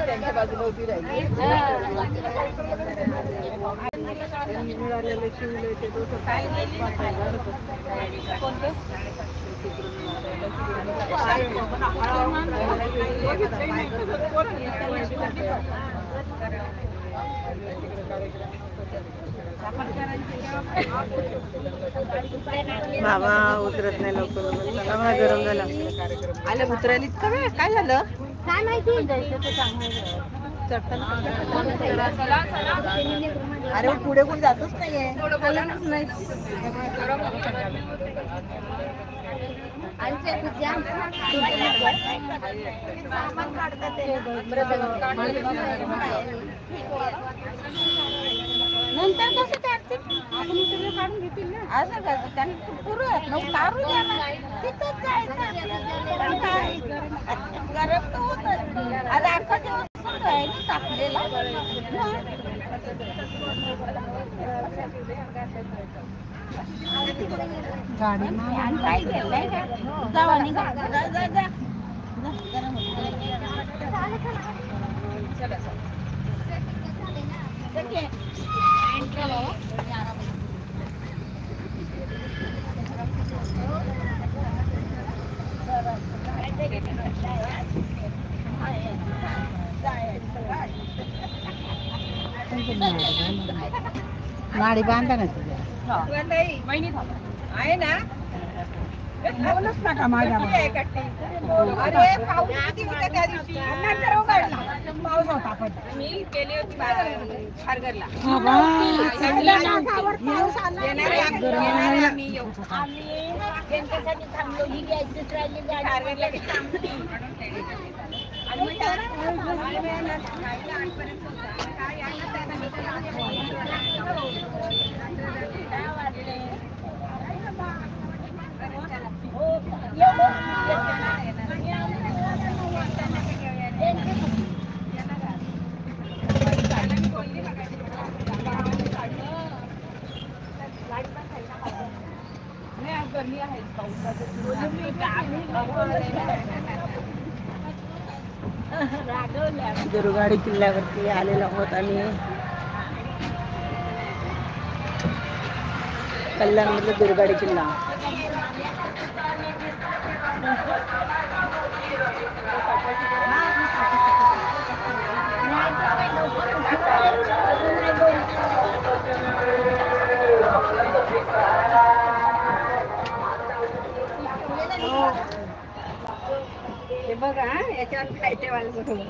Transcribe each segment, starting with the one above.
त्यांच्या बाजूला उभी राहिली. मिळालेले शिवले ते कोणतं बाबा उतरत नाही लवकर, मला गरम झाला. आलं उतरायला इतका वेळ काय झालं काय माहिती. अरे पुढे कोण जातच नाहीये. नंतर कसं काढतील आपण सगळं काढून घेतील ना. असं का त्यांनी पुरं नऊ काढू द्या ना. तिथंच जायचं गरम तर होत. आता अख्खा दिवस आहे ना टाकलेला. गाडी काय गेलंय जावा निघा जा जा जा. नाडी बांधा ना तुझ्या आहे ना. बोलच नका माझ्या. अरे पाऊस किती होता त्या दिवशी. नंतर उघडला पाऊस होता. पण मी गेली होती खारघरला. मी येऊ आम्ही त्यांच्यासाठी थांबलो. ही घ्यायची राहिली खारघरला दुर्गाडी किल्ल्यावरती आलेलो आहोत आम्ही. कल्याणमधला दुर्गाडी किल्ला. हे बघा याच्यावर काय ठेवायला बघून.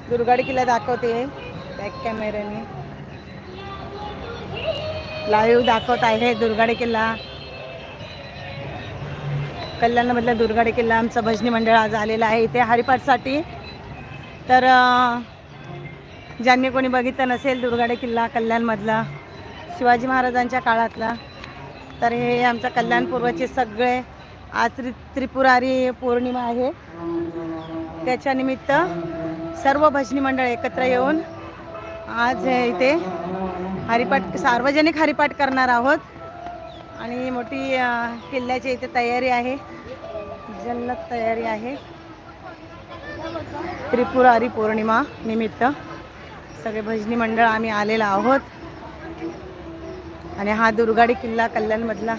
दुर्गाडी किल्ला दाखवते बॅक कॅमेऱ्याने. लाईव्ह दाखवत आहे दुर्गाडी किल्ला. कल्याणमधला दुर्गाडी किल्ला. आमचा भजनी मंडळ आज आलेला आहे इथे हरिपाठसाठी. तर ज्यांनी कोणी बघितलं नसेल दुर्गाडी किल्ला कल्याणमधला शिवाजी महाराजांच्या काळातला, तर हे आमच्या कल्याणपूर्वचे सगळे आज त्रिपुरारी पौर्णिमा आहे. त्याच्यानिमित्त सर्व भजनी मंडळ एकत्र येऊन आज इथे हरिपाठ सार्वजनिक हरिपाठ करणार आहोत. आणि मोठी किल्ल्याची इथे तयारी आहे, जल्लोष तयारी आहे. त्रिपुरारी पौर्णिमा निमित्त सगळे भजनी मंडळ आम्ही आलेलो आहोत. आणि हा दुर्गाडी किल्ला कल्याणमधला.